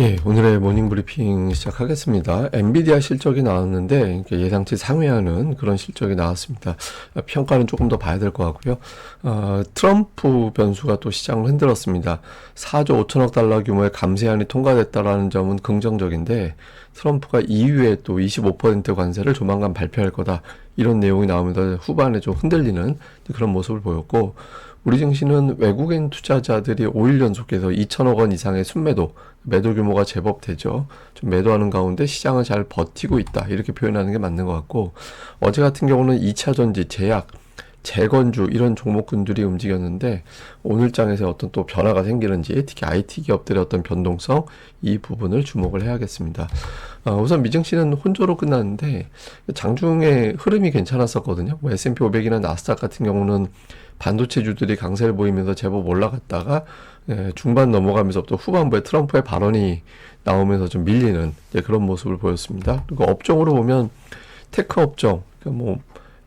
예, 오늘의 모닝 브리핑 시작하겠습니다. 엔비디아 실적이 나왔는데 예상치 상회하는 그런 실적이 나왔습니다. 평가는 조금 더 봐야 될 것 같고요. 트럼프 변수가 또 시장을 흔들었습니다. 4조 5천억 달러 규모의 감세안이 통과됐다라는 점은 긍정적인데 트럼프가 이후에 또 25% 관세를 조만간 발표할 거다. 이런 내용이 나오면서 후반에 좀 흔들리는 그런 모습을 보였고, 우리 증시는 외국인 투자자들이 5일 연속해서 2천억 원 이상의 순매도, 매도 규모가 제법 되죠. 좀 매도하는 가운데 시장을 잘 버티고 있다. 이렇게 표현하는 게 맞는 것 같고, 어제 같은 경우는 2차 전지, 제약, 재건주 이런 종목군들이 움직였는데 오늘 장에서 어떤 또 변화가 생기는지, 특히 IT 기업들의 어떤 변동성, 이 부분을 주목을 해야겠습니다. 우선 미증시는 혼조로 끝났는데 장중에 흐름이 괜찮았었거든요. 뭐 S&P 500이나 나스닥 같은 경우는 반도체주들이 강세를 보이면서 제법 올라갔다가 중반 넘어가면서부터 후반부에 트럼프의 발언이 나오면서 좀 밀리는 그런 모습을 보였습니다. 그리고 업종으로 보면 테크 업종, 그러니까 뭐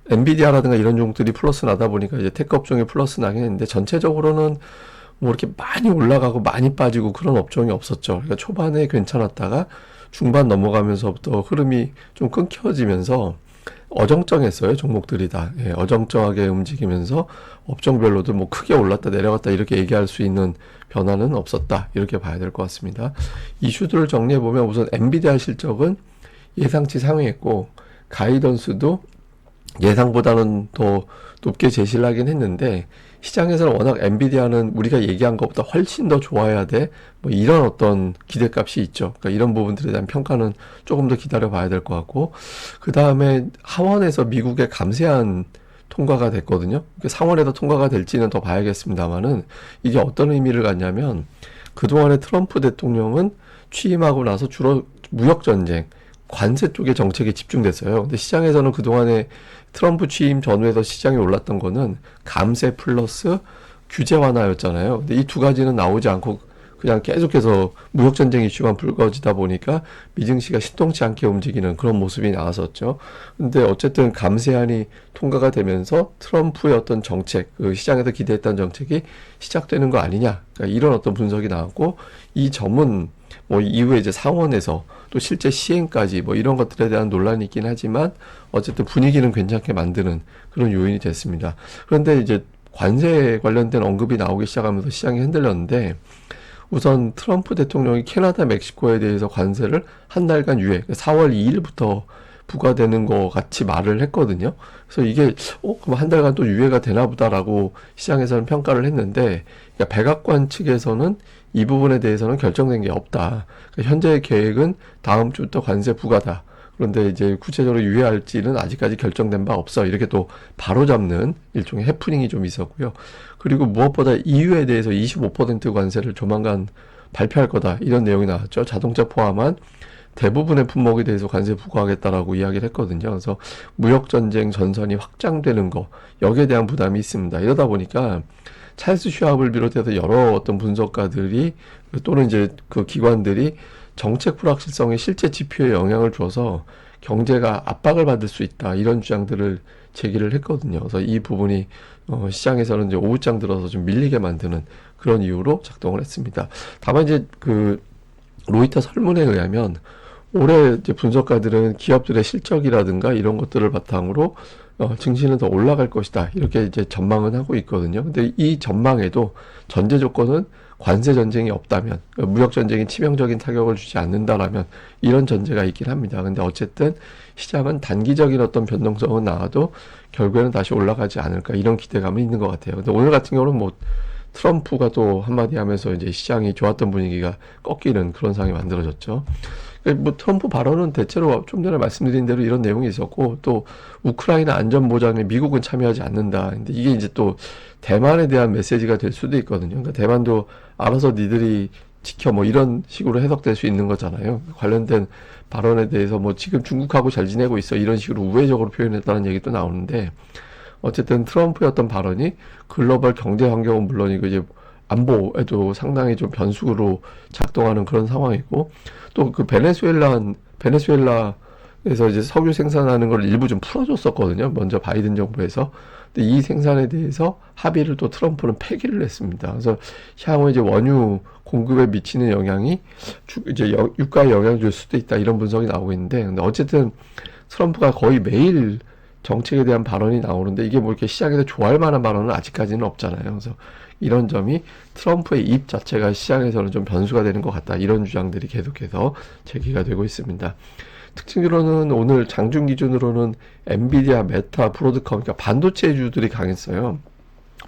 엔비디아라든가 이런 종들이 플러스 나다 보니까 이제 테크 업종이 플러스 나긴 했는데, 전체적으로는 뭐 이렇게 많이 올라가고 많이 빠지고 그런 업종이 없었죠. 그러니까 초반에 괜찮았다가 중반 넘어가면서부터 흐름이 좀 끊겨지면서 어정쩡했어요. 종목들이 다. 예, 어정쩡하게 움직이면서 업종별로도 뭐 크게 올랐다 내려갔다 이렇게 얘기할 수 있는 변화는 없었다. 이렇게 봐야 될 것 같습니다. 이슈들을 정리해보면 우선 엔비디아 실적은 예상치 상회했고, 가이던스도 예상보다는 더 높게 제시를 하긴 했는데, 시장에서는 워낙 엔비디아는 우리가 얘기한 것보다 훨씬 더 좋아야 돼, 뭐 이런 어떤 기대값이 있죠. 그러니까 이런 부분들에 대한 평가는 조금 더 기다려 봐야 될 것 같고, 그 다음에 하원에서 미국의 감세안 통과가 됐거든요. 상원에서 통과가 될지는 더 봐야겠습니다만은, 이게 어떤 의미를 갖냐면, 그동안에 트럼프 대통령은 취임하고 나서 주로 무역전쟁, 관세 쪽에 정책이 집중됐어요. 근데 시장에서는 그동안에 트럼프 취임 전후에서 시장이 올랐던 거는 감세 플러스 규제 완화였잖아요. 근데 이 두 가지는 나오지 않고 그냥 계속해서 무역전쟁 이슈만 불거지다 보니까 미증시가 신통치 않게 움직이는 그런 모습이 나왔었죠. 근데 어쨌든 감세안이 통과가 되면서 트럼프의 어떤 정책, 그 시장에서 기대했던 정책이 시작되는 거 아니냐, 그러니까 이런 어떤 분석이 나왔고, 이 점은 뭐 이후에 이제 상원에서 또 실제 시행까지 뭐 이런 것들에 대한 논란이 있긴 하지만 어쨌든 분위기는 괜찮게 만드는 그런 요인이 됐습니다. 그런데 이제 관세 관련된 언급이 나오기 시작하면서 시장이 흔들렸는데, 우선 트럼프 대통령이 캐나다, 멕시코에 대해서 관세를 한 달간 유예, 4월 2일부터 부과되는 거 같이 말을 했거든요. 그래서 이게 그럼 한 달간 또 유예가 되나 보다라고 시장에서는 평가를 했는데, 그러니까 백악관 측에서는 이 부분에 대해서는 결정된 게 없다. 그러니까 현재의 계획은 다음 주부터 관세 부과다. 그런데 이제 구체적으로 유예할지는 아직까지 결정된 바 없어. 이렇게 또 바로잡는 일종의 해프닝이 좀 있었고요. 그리고 무엇보다 EU에 대해서 25% 관세를 조만간 발표할 거다. 이런 내용이 나왔죠. 자동차 포함한 대부분의 품목에 대해서 관세 부과하겠다라고 이야기를 했거든요. 그래서 무역전쟁 전선이 확장되는 거, 여기에 대한 부담이 있습니다. 이러다 보니까 찰스 슈왑을 비롯해서 여러 어떤 분석가들이 또는 이제 그 기관들이 정책 불확실성에 실제 지표에 영향을 줘서 경제가 압박을 받을 수 있다, 이런 주장들을 제기를 했거든요. 그래서 이 부분이 시장에서는 이제 오후장 들어서 좀 밀리게 만드는 그런 이유로 작동을 했습니다. 다만 이제 그 로이터 설문에 의하면 올해 이제 분석가들은 기업들의 실적이라든가 이런 것들을 바탕으로 증시는 더 올라갈 것이다, 이렇게 이제 전망은 하고 있거든요. 근데 이 전망에도 전제 조건은 관세 전쟁이 없다면, 무역 전쟁이 치명적인 타격을 주지 않는다라면, 이런 전제가 있긴 합니다. 근데 어쨌든 시장은 단기적인 어떤 변동성은 나와도 결국에는 다시 올라가지 않을까, 이런 기대감이 있는 것 같아요. 근데 오늘 같은 경우는 뭐 트럼프가 또 한마디 하면서 이제 시장이 좋았던 분위기가 꺾이는 그런 상황이 만들어졌죠. 뭐 트럼프 발언은 대체로 좀 전에 말씀드린 대로 이런 내용이 있었고, 또 우크라이나 안전 보장에 미국은 참여하지 않는다. 근데 이게 이제 또 대만에 대한 메시지가 될 수도 있거든요. 그러니까 대만도 알아서 니들이 지켜, 뭐 이런 식으로 해석될 수 있는 거잖아요. 관련된 발언에 대해서 뭐 지금 중국하고 잘 지내고 있어, 이런 식으로 우회적으로 표현했다는 얘기도 나오는데, 어쨌든 트럼프의 어떤 발언이 글로벌 경제 환경은 물론이고 이제 안보에도 상당히 좀 변수로 작동하는 그런 상황이고, 또 그 베네수엘라에서 이제 석유 생산하는 걸 일부 좀 풀어줬었거든요. 먼저 바이든 정부에서. 근데 이 생산에 대해서 합의를 또 트럼프는 폐기를 했습니다. 그래서 향후 이제 원유 공급에 미치는 영향이 이제 유가에 영향을 줄 수도 있다, 이런 분석이 나오고 있는데, 근데 어쨌든 트럼프가 거의 매일 정책에 대한 발언이 나오는데 이게 뭐 이렇게 시장에서 좋아할 만한 발언은 아직까지는 없잖아요. 그래서 이런 점이 트럼프의 입 자체가 시장에서는 좀 변수가 되는 것 같다, 이런 주장들이 계속해서 제기가 되고 있습니다. 특징으로는 오늘 장중 기준으로는 엔비디아, 메타, 브로드컴, 그러니까 반도체주들이 강했어요.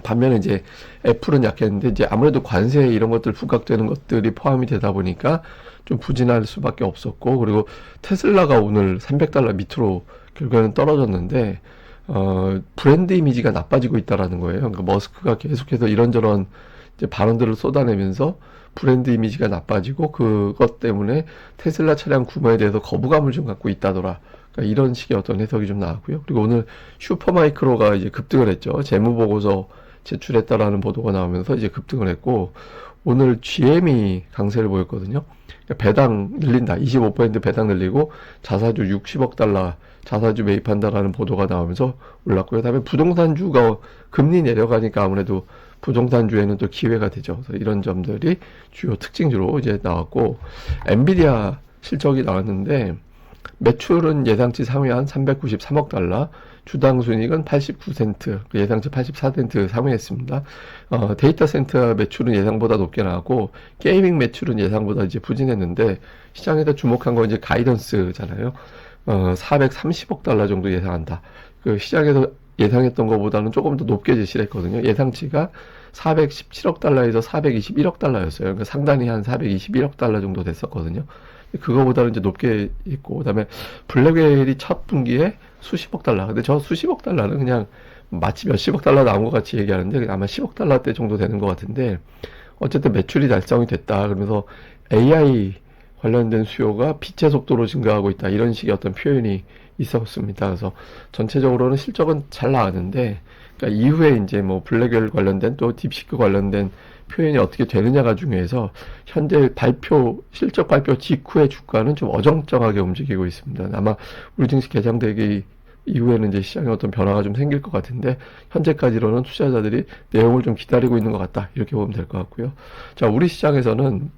반면에 이제 애플은 약했는데, 이제 아무래도 관세 이런 것들 부각되는 것들이 포함이 되다 보니까 좀 부진할 수밖에 없었고, 그리고 테슬라가 오늘 300달러 밑으로 결국에는 떨어졌는데, 브랜드 이미지가 나빠지고 있다라는 거예요. 그러니까 머스크가 계속해서 이런저런 이제 발언들을 쏟아내면서 브랜드 이미지가 나빠지고, 그것 때문에 테슬라 차량 구매에 대해서 거부감을 좀 갖고 있다더라. 그러니까 이런 식의 어떤 해석이 좀 나왔고요. 그리고 오늘 슈퍼마이크로가 이제 급등을 했죠. 재무보고서 제출했다라는 보도가 나오면서 이제 급등을 했고, 오늘 GM이 강세를 보였거든요. 그러니까 배당 늘린다, 25% 배당 늘리고 자사주 60억 달러 자사주 매입한다라는 보도가 나오면서 올랐고요. 그다음에 부동산주가 금리 내려가니까 아무래도 부동산주에는 또 기회가 되죠. 그래서 이런 점들이 주요 특징주로 이제 나왔고, 엔비디아 실적이 나왔는데 매출은 예상치 상회한 393억 달러, 주당 순이익은 89센트, 예상치 84센트 상회했습니다. 데이터 센터 매출은 예상보다 높게 나왔고, 게이밍 매출은 예상보다 이제 부진했는데, 시장에서 주목한 건 이제 가이던스잖아요. 430억 달러 정도 예상한다. 그 시장에서 예상했던 것보다는 조금 더 높게 제시를 했거든요. 예상치가 417억 달러에서 421억 달러였어요. 그러니까 상단이 한 421억 달러 정도 됐었거든요. 그거보다는 이제 높게 있고, 그다음에 블랙웰이 첫 분기에 수십억 달러. 근데 저 수십억 달러는 그냥 마치 몇십억 달러 나온 것 같이 얘기하는데 아마 10억 달러대 정도 되는 것 같은데, 어쨌든 매출이 달성이 됐다. 그러면서 AI 관련된 수요가 빛의 속도로 증가하고 있다, 이런 식의 어떤 표현이 있었습니다. 그래서 전체적으로는 실적은 잘 나왔는데, 그러니까 이후에 이제 뭐 블랙웰 관련된 또 딥시크 관련된 표현이 어떻게 되느냐가 중요해서 현재 실적 발표 직후의 주가는 좀 어정쩡하게 움직이고 있습니다. 아마 우리 증시 개장되기 이후에는 이제 시장에 어떤 변화가 좀 생길 것 같은데, 현재까지로는 투자자들이 내용을 좀 기다리고 있는 것 같다, 이렇게 보면 될 것 같고요. 자, 우리 시장에서는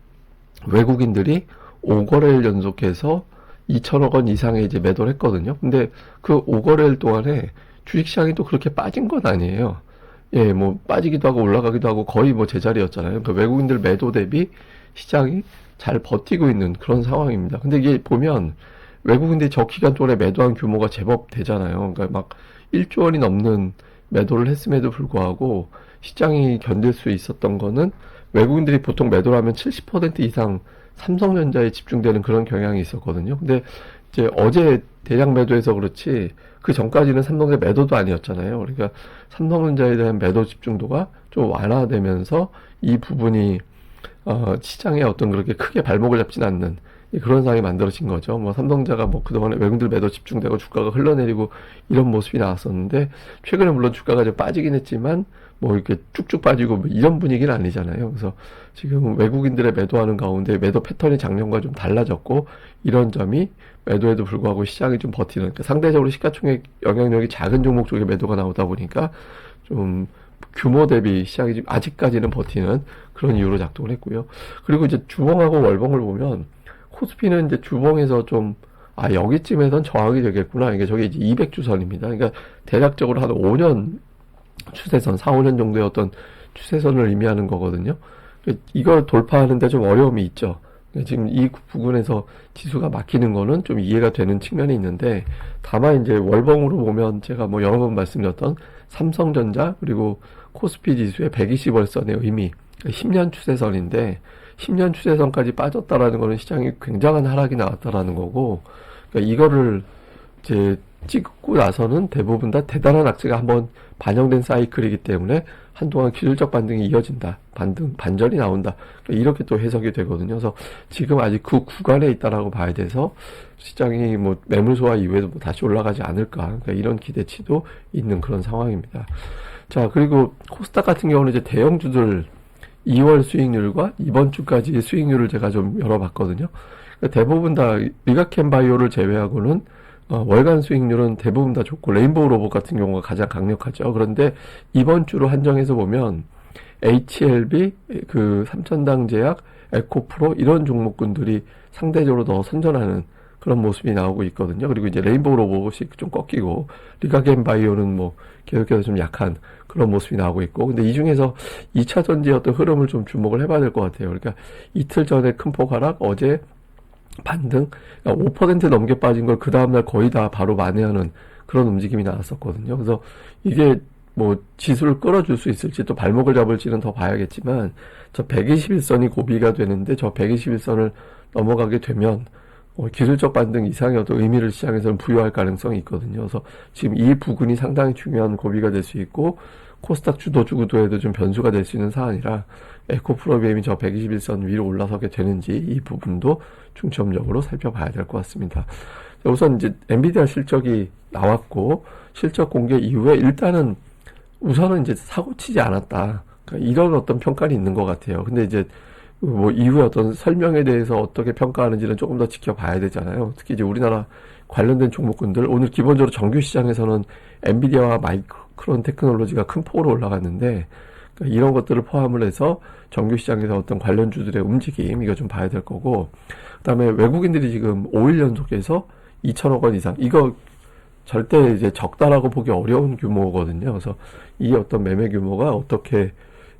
외국인들이 5거래일 연속해서 2천억 원 이상의 이제 매도를 했거든요. 근데 그 5거래일 동안에 주식시장이 또 그렇게 빠진 건 아니에요. 예, 뭐 빠지기도 하고 올라가기도 하고 거의 뭐 제자리였잖아요. 그러니까 외국인들 매도 대비 시장이 잘 버티고 있는 그런 상황입니다. 근데 이게 보면 외국인들이 저 기간 동안에 매도한 규모가 제법 되잖아요. 그러니까 막 1조 원이 넘는 매도를 했음에도 불구하고 시장이 견딜 수 있었던 거는, 외국인들이 보통 매도를 하면 70% 이상 삼성전자에 집중되는 그런 경향이 있었거든요. 근데 이제 어제 대량 매도해서 그렇지, 그 전까지는 삼성전자 매도도 아니었잖아요. 그러니까 삼성전자에 대한 매도 집중도가 좀 완화되면서 이 부분이 시장에 어떤 그렇게 크게 발목을 잡진 않는 그런 상황이 만들어진 거죠. 뭐 삼성전자가 뭐 그동안에 외국인들 매도 집중되고 주가가 흘러내리고 이런 모습이 나왔었는데, 최근에 물론 주가가 좀 빠지긴 했지만 뭐 이렇게 쭉쭉 빠지고 뭐 이런 분위기는 아니잖아요. 그래서 지금 외국인들의 매도하는 가운데 매도 패턴이 작년과 좀 달라졌고, 이런 점이 매도에도 불구하고 시장이 좀 버티는, 그러니까 상대적으로 시가총액 영향력이 작은 종목 쪽에 매도가 나오다 보니까 좀 규모 대비 시장이 지금 아직까지는 버티는 그런 이유로 작동을 했고요. 그리고 이제 주봉하고 월봉을 보면, 코스피는 이제 주봉에서 좀, 여기쯤에선 저항이 되겠구나. 이게 저게 이제 200주선입니다. 그러니까 대략적으로 한 5년 추세선, 4, 5년 정도의 어떤 추세선을 의미하는 거거든요. 이걸 돌파하는데 좀 어려움이 있죠. 지금 이 부분에서 지수가 막히는 거는 좀 이해가 되는 측면이 있는데, 다만 이제 월봉으로 보면 제가 뭐 여러 번 말씀드렸던 삼성전자 그리고 코스피 지수의 120월선의 의미, 10년 추세선인데 10년 추세선까지 빠졌다라는 거는 시장이 굉장한 하락이 나왔다라는 거고, 그러니까 이거를 이제 찍고 나서는 대부분 다 대단한 악재가 한번 반영된 사이클이기 때문에 한동안 기술적 반등이 이어진다, 반전이 나온다, 그러니까 이렇게 또 해석이 되거든요. 그래서 지금 아직 그 구간에 있다라고 봐야 돼서 시장이 뭐 매물 소화 이후에도 뭐 다시 올라가지 않을까, 그러니까 이런 기대치도 있는 그런 상황입니다. 자, 그리고 코스닥 같은 경우는 이제 대형주들 2월 수익률과 이번 주까지 수익률을 제가 좀 열어봤거든요. 그러니까 대부분 다 리가켄 바이오를 제외하고는 월간 수익률은 대부분 다 좋고 레인보우 로봇 같은 경우가 가장 강력하죠. 그런데 이번 주로 한정해서 보면 HLB, 그 삼천당제약, 에코프로 이런 종목군들이 상대적으로 더 선전하는 그런 모습이 나오고 있거든요. 그리고 이제 레인보우 로봇이 좀 꺾이고 리가겐 바이오는 뭐 계속해서 좀 약한 그런 모습이 나오고 있고, 근데 이 중에서 2차 전지의 어떤 흐름을 좀 주목을 해봐야 될 것 같아요. 그러니까 이틀 전에 큰 폭 하락, 어제 반등, 그러니까 5% 넘게 빠진 걸 그 다음날 거의 다 바로 만회하는 그런 움직임이 나왔었거든요. 그래서 이게 뭐 지수를 끌어줄 수 있을지 또 발목을 잡을지는 더 봐야겠지만, 저 121선이 고비가 되는데 저 121선을 넘어가게 되면 기술적 반등 이상의 어떤 의미를 시장에서는 부여할 가능성이 있거든요. 그래서 지금 이 부근이 상당히 중요한 고비가 될 수 있고, 코스닥 주도주구도에도 좀 변수가 될 수 있는 사안이라 에코프로비엠이 저 121선 위로 올라서게 되는지 이 부분도 중점적으로 살펴봐야 될 것 같습니다. 우선 이제 엔비디아 실적이 나왔고, 실적 공개 이후에 일단은 우선은 이제 사고치지 않았다, 그러니까 이런 어떤 평가는 있는 것 같아요. 근데 이제 뭐 이후에 어떤 설명에 대해서 어떻게 평가하는지는 조금 더 지켜봐야 되잖아요. 특히 이제 우리나라 관련된 종목군들, 오늘 기본적으로 정규 시장에서는 엔비디아와 마이크론 테크놀로지가 큰 폭으로 올라갔는데, 그러니까 이런 것들을 포함을 해서 정규 시장에서 어떤 관련주들의 움직임, 이거 좀 봐야 될 거고, 그다음에 외국인들이 지금 5일 연속해서 2천억 원 이상, 이거 절대 이제 적다라고 보기 어려운 규모거든요. 그래서 이 어떤 매매 규모가 어떻게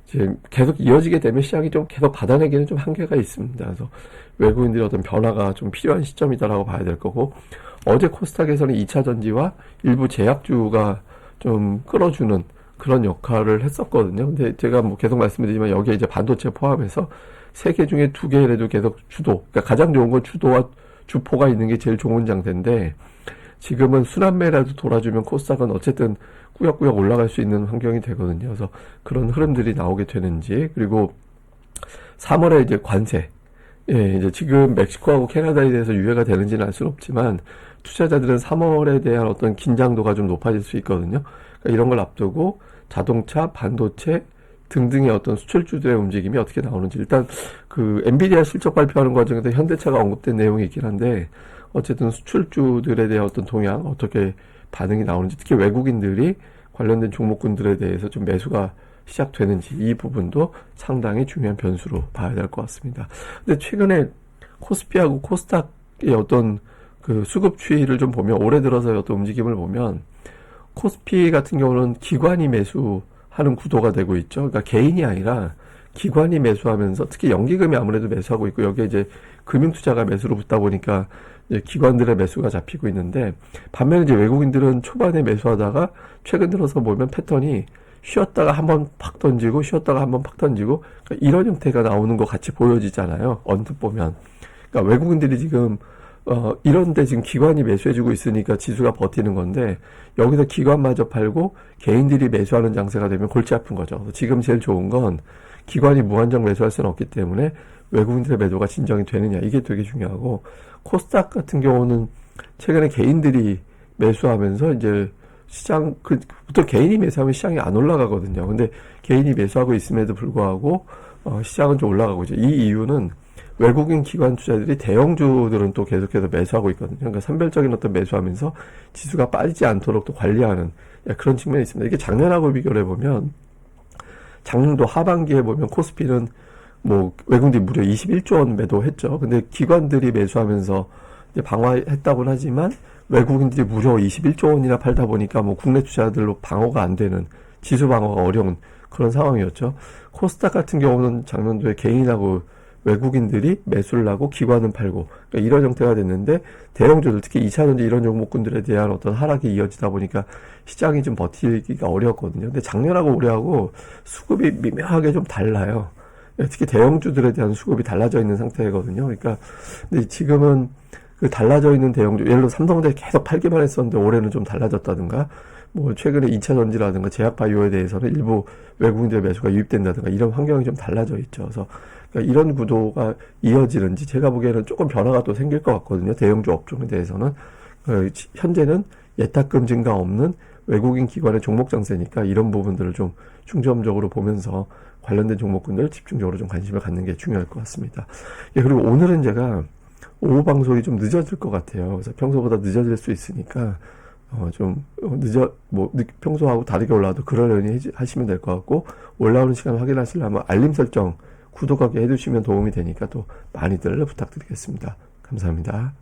이제 계속 이어지게 되면 시장이 좀 계속 받아내기는 좀 한계가 있습니다. 그래서 외국인들이 어떤 변화가 좀 필요한 시점이다라고 봐야 될 거고, 어제 코스닥에서는 2차 전지와 일부 제약주가 좀 끌어주는 그런 역할을 했었거든요. 근데 제가 뭐 계속 말씀드리지만 여기에 이제 반도체 포함해서 세 개 중에 두 개라도 계속 주도, 그러니까 가장 좋은 건 주도와 주포가 있는 게 제일 좋은 장세인데, 지금은 순환매라도 돌아주면 코스닥은 어쨌든 꾸역꾸역 올라갈 수 있는 환경이 되거든요. 그래서 그런 흐름들이 나오게 되는지, 그리고 3월에 이제 관세, 이제 지금 멕시코하고 캐나다에 대해서 유예가 되는지는 알 수는 없지만 투자자들은 3월에 대한 어떤 긴장도가 좀 높아질 수 있거든요. 그러니까 이런 걸 앞두고 자동차, 반도체 등등의 어떤 수출주들의 움직임이 어떻게 나오는지, 일단 그 엔비디아 실적 발표하는 과정에서 현대차가 언급된 내용이 있긴 한데, 어쨌든 수출주들에 대한 어떤 동향, 어떻게 반응이 나오는지, 특히 외국인들이 관련된 종목군들에 대해서 좀 매수가 시작되는지, 이 부분도 상당히 중요한 변수로 봐야 될 것 같습니다. 근데 최근에 코스피하고 코스닥의 어떤 그 수급 추이를 좀 보면, 올해 들어서의 어떤 움직임을 보면 코스피 같은 경우는 기관이 매수하는 구도가 되고 있죠. 그러니까 개인이 아니라 기관이 매수하면서, 특히 연기금이 아무래도 매수하고 있고, 여기에 이제 금융투자가 매수로 붙다 보니까 이제 기관들의 매수가 잡히고 있는데, 반면에 이제 외국인들은 초반에 매수하다가 최근 들어서 보면 패턴이 쉬었다가 한번 팍 던지고 쉬었다가 한번 팍 던지고, 그러니까 이런 형태가 나오는 것 같이 보여지잖아요, 언뜻 보면. 그러니까 외국인들이 지금 이런데 지금 기관이 매수해주고 있으니까 지수가 버티는 건데, 여기서 기관마저 팔고 개인들이 매수하는 장세가 되면 골치 아픈 거죠. 지금 제일 좋은 건 기관이 무한정 매수할 수는 없기 때문에 외국인들의 매도가 진정이 되느냐, 이게 되게 중요하고, 코스닥 같은 경우는 최근에 개인들이 매수하면서 이제 시장, 보통 개인이 매수하면 시장이 안 올라가거든요. 근데 개인이 매수하고 있음에도 불구하고 시장은 좀 올라가고 있죠. 이 이유는 외국인 기관 투자들이 대형주들은 또 계속해서 매수하고 있거든요. 그러니까 선별적인 어떤 매수하면서 지수가 빠지지 않도록 또 관리하는 그런 측면이 있습니다. 이게 작년하고 비교를 해보면, 작년도 하반기에 보면 코스피는 뭐 외국인들이 무려 21조 원 매도했죠. 근데 기관들이 매수하면서 이제 방어했다고는 하지만 외국인들이 무려 21조 원이나 팔다 보니까 뭐 국내 투자들로 방어가 안 되는, 지수 방어가 어려운 그런 상황이었죠. 코스닥 같은 경우는 작년도에 개인하고 외국인들이 매수를 하고 기관은 팔고, 그러니까 이런 형태가 됐는데, 대형주들 특히 2차전지 이런 종목군들에 대한 어떤 하락이 이어지다 보니까 시장이 좀 버티기가 어려웠거든요. 근데 작년하고 올해하고 수급이 미묘하게 좀 달라요. 특히 대형주들에 대한 수급이 달라져 있는 상태거든요. 그러니까 근데 지금은 그 달라져 있는 대형주, 예를 들어 삼성전자 계속 팔기만 했었는데 올해는 좀 달라졌다든가, 뭐 최근에 2차전지라든가 제약바이오에 대해서는 일부 외국인들의 매수가 유입된다든가, 이런 환경이 좀 달라져 있죠. 그래서 그러니까 이런 구도가 이어지는지 제가 보기에는 조금 변화가 또 생길 것 같거든요. 대형주 업종에 대해서는 현재는 예탁금 증가 없는 외국인 기관의 종목 장세니까 이런 부분들을 좀 중점적으로 보면서 관련된 종목군들 집중적으로 좀 관심을 갖는 게 중요할 것 같습니다. 그리고 오늘은 제가 오후 방송이 좀 늦어질 것 같아요. 그래서 평소보다 늦어질 수 있으니까 평소하고 다르게 올라와도 그러려니 하시면 될 것 같고, 올라오는 시간 확인하시려면 알림 설정, 구독하기 해두시면 도움이 되니까 또 많이들 부탁드리겠습니다. 감사합니다.